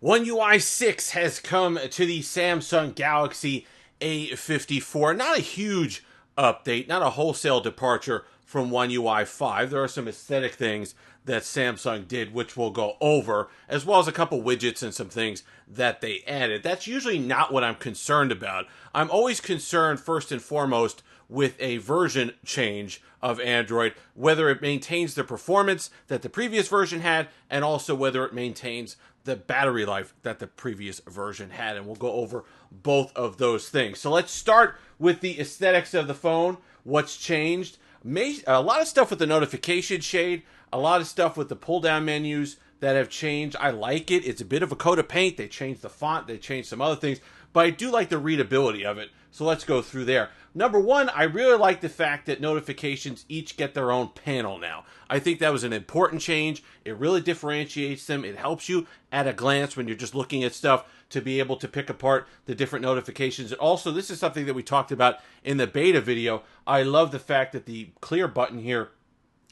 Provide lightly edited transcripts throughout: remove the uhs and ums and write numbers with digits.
One UI 6 has come to the Samsung Galaxy A54. Not a huge update, not a wholesale departure from One UI 5. There are some aesthetic things that Samsung did, which we'll go over, as well as a couple widgets and some things that they added. That's usually not what I'm concerned about. I'm always concerned, first and foremost, with a version change of Android, whether it maintains the performance that the previous version had, and also whether it maintains the battery life that the previous version had. And we'll go over both of those things. So let's start with the aesthetics of the phone. What's changed? A lot of stuff with the notification shade, a lot of stuff with the pull down menus that have changed. I like it. It's a bit of a coat of paint. They changed the font, they changed some other things, but I do like the readability of it. So let's go through there. Number one, I really like the fact that notifications each get their own panel now. I think that was an important change. It really differentiates them. It helps you at a glance when you're just looking at stuff to be able to pick apart the different notifications. And also, this is something that we talked about in the beta video. I love the fact that the clear button here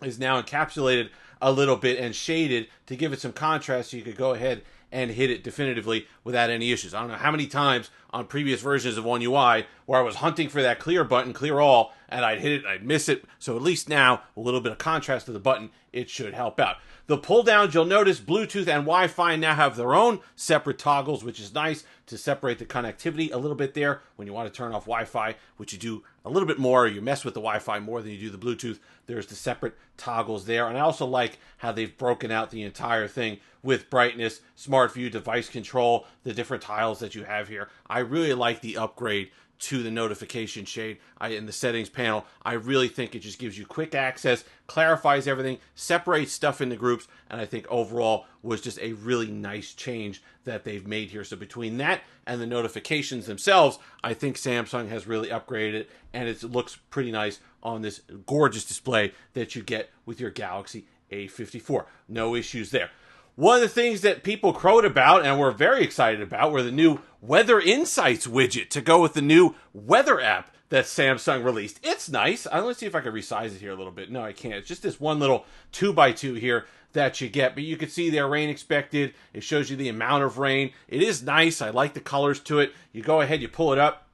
is now encapsulated a little bit and shaded to give it some contrast so you could go ahead and hit it definitively without any issues. I don't know how many times on previous versions of One UI where I was hunting for that clear button, clear all, and I'd hit it, I'd miss it. So at least now, a little bit of contrast to the button, it should help out. The pull downs, you'll notice Bluetooth and Wi-Fi now have their own separate toggles, which is nice to separate the connectivity a little bit there. When you want to turn off Wi-Fi, which you do a little bit more, you mess with the Wi-Fi more than you do the Bluetooth, there's the separate toggles there. And I also like how they've broken out the entire thing with brightness, smart view, device control, the different tiles that you have here. I really like the upgrade to the notification shade in the settings panel. I really think it just gives you quick access, clarifies everything, separates stuff into groups, and I think overall was just a really nice change that they've made here. So between that and the notifications themselves, I think Samsung has really upgraded it, and it looks pretty nice on this gorgeous display that you get with your Galaxy A54. No issues there. One of the things that people crowed about and were very excited about were the new Weather Insights widget to go with the new weather app that Samsung released. It's nice. Let's see if I can resize it here a little bit. No, I can't. It's just this one little 2x2 here that you get. But you can see there, rain expected. It shows you the amount of rain. It is nice. I like the colors to it. You go ahead, you pull it up.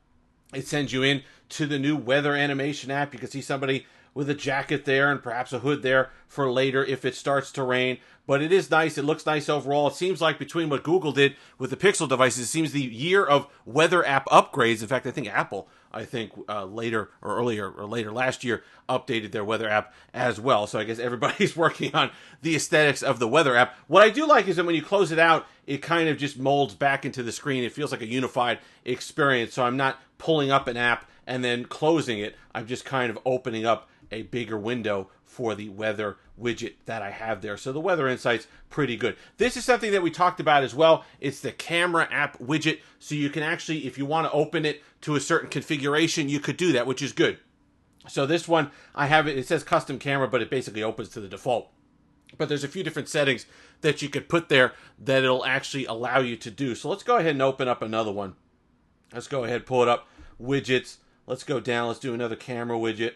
It sends you in to the new weather animation app. You can see somebody with a jacket there and perhaps a hood there for later if it starts to rain. But it is nice. It looks nice overall. It seems like between what Google did with the Pixel devices, it seems the year of weather app upgrades. In fact, I think Apple, later last year, updated their weather app as well. So I guess everybody's working on the aesthetics of the weather app. What I do like is that when you close it out, it kind of just molds back into the screen. It feels like a unified experience. So I'm not pulling up an app and then closing it. I'm just kind of opening up a bigger window for the weather widget that I have there. So the Weather Insights, pretty good. This is something that we talked about as well. It's the camera app widget. So you can actually, if you want to open it to a certain configuration, you could do that, which is good. So this one, I have it, it says custom camera, but it basically opens to the default. But there's a few different settings that you could put there that it'll actually allow you to do. So let's go ahead and open up another one. Let's go ahead, pull it up, widgets. Let's go down, let's do another camera widget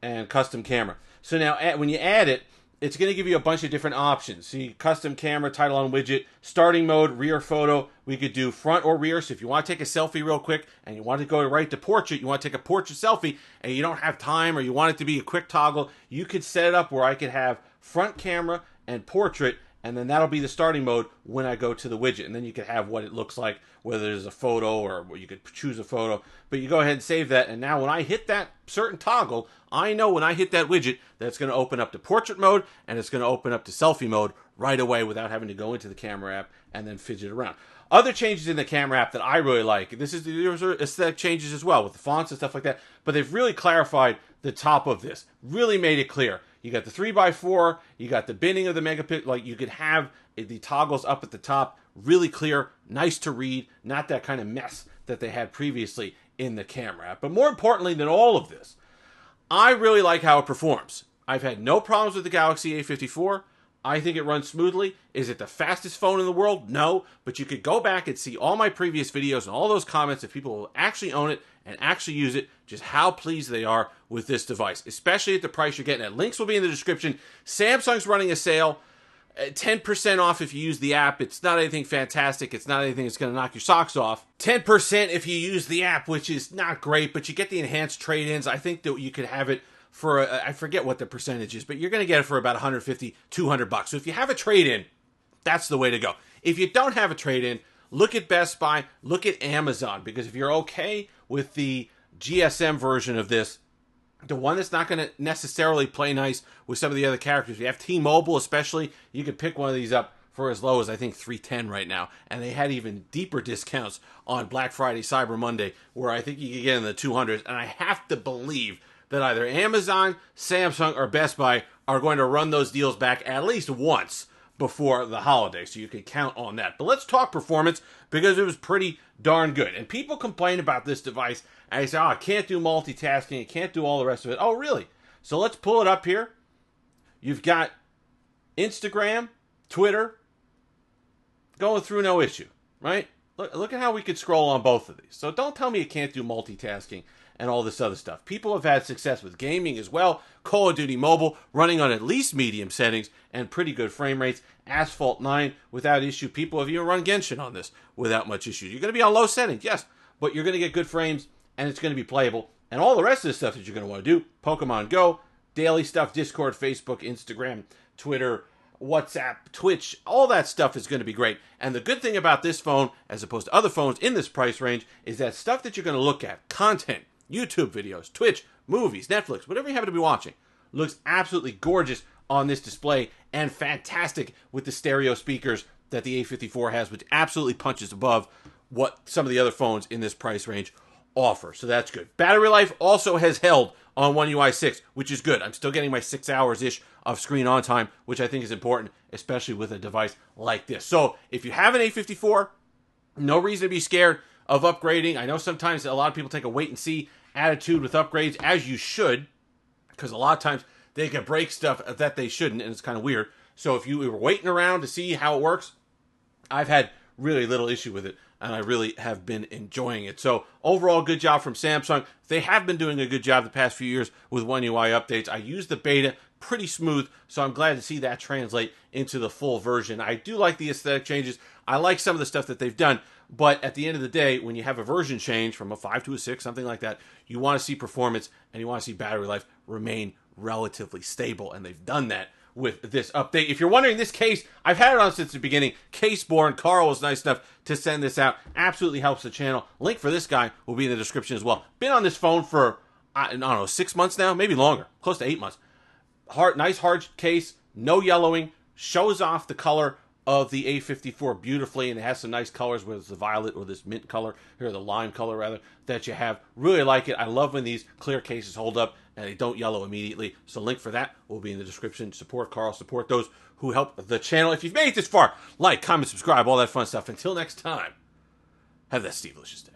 and custom camera. So now when you add it, it's going to give you a bunch of different options. See, custom camera, title on widget, starting mode, rear photo. We could do front or rear. So if you want to take a selfie real quick and you want to go right to portrait, you want to take a portrait selfie and you don't have time or you want it to be a quick toggle, you could set it up where I could have front camera and portrait, and then that'll be the starting mode when I go to the widget. And then you could have what it looks like, whether there's a photo or you could choose a photo. But you go ahead and save that. And now when I hit that certain toggle, I know when I hit that widget that it's going to open up to portrait mode and it's going to open up to selfie mode right away without having to go into the camera app and then fidget around. Other changes in the camera app that I really like, there's aesthetic changes as well with the fonts and stuff like that, but they've really clarified the top of this, really made it clear. You got the 3x4, you got the binning of the megapixel, like you could have the toggles up at the top, really clear, nice to read, not that kind of mess that they had previously in the camera app. But more importantly than all of this, I really like how it performs. I've had no problems with the Galaxy A54. I think it runs smoothly. Is it the fastest phone in the world? No, but you could go back and see all my previous videos and all those comments of people who actually own it and actually use it, just how pleased they are with this device, especially at the price you're getting at. Links will be in the description. Samsung's running a sale. 10% off if you use the app. It's not anything fantastic. It's not anything that's going to knock your socks off. 10% if you use the app, which is not great, but you get the enhanced trade-ins. I think that you could have it for, I forget what the percentage is, but you're going to get it for about $150, $200. So if you have a trade-in, that's the way to go. If you don't have a trade-in, look at Best Buy, look at Amazon, because if you're okay with the GSM version of this, the one that's not going to necessarily play nice with some of the other characters. If you have T-Mobile especially, you can pick one of these up for as low as, I think, $310 right now. And they had even deeper discounts on Black Friday, Cyber Monday, where I think you can get in the 200s. And I have to believe that either Amazon, Samsung, or Best Buy are going to run those deals back at least once before the holiday, so you can count on that. But let's talk performance, because it was pretty darn good. And people complain about this device, and they say, oh, it can't do multitasking, it can't do all the rest of it. Oh, really? So let's pull it up here. You've got Instagram, Twitter, going through no issue, right? Look at how we could scroll on both of these. So don't tell me it can't do multitasking and all this other stuff. People have had success with gaming as well. Call of Duty Mobile running on at least medium settings and pretty good frame rates. Asphalt 9 without issue. People have even run Genshin on this without much issue. You're going to be on low settings, yes, but you're going to get good frames and it's going to be playable. And all the rest of the stuff that you're going to want to do, Pokemon Go, daily stuff, Discord, Facebook, Instagram, Twitter, WhatsApp, Twitch, all that stuff is going to be great. And the good thing about this phone, as opposed to other phones in this price range, is that stuff that you're going to look at, content, YouTube videos, Twitch, movies, Netflix, whatever you happen to be watching, looks absolutely gorgeous on this display and fantastic with the stereo speakers that the A54 has, which absolutely punches above what some of the other phones in this price range offer. So that's good. Battery life also has held on One UI 6, which is good. I'm still getting my 6 hours-ish of screen on time, which I think is important, especially with a device like this. So if you have an A54, no reason to be scared of upgrading. I know sometimes a lot of people take a wait-and-see attitude with upgrades, as you should, because a lot of times they can break stuff that they shouldn't, and it's kind of weird. So if you were waiting around to see how it works, I've had really little issue with it, and I really have been enjoying it. So overall, good job from Samsung. They have been doing a good job the past few years with One UI updates. I used the beta, pretty smooth, so I'm glad to see that translate into the full version. I do like the aesthetic changes. I like some of the stuff that they've done, but at the end of the day, when you have a version change from a 5 to a 6, something like that, you want to see performance and you want to see battery life remain relatively stable, and they've done that with this update. If you're wondering, this case, I've had it on since the beginning. Caseborn. Carl was nice enough to send this out. Absolutely helps the channel. Link for this guy will be in the description as well. Been on this phone for, I don't know, 6 months now? Maybe longer. Close to 8 months. Nice hard case. No yellowing. Shows off the color of the A54 beautifully, and it has some nice colors, whether it's the violet or this mint color, or the lime color rather, that you have. Really like it. I love when these clear cases hold up and they don't yellow immediately. So link for that will be in the description. Support Carl, support those who help the channel. If you've made it this far, like, comment, subscribe, all that fun stuff. Until next time, have that Steve-licious day.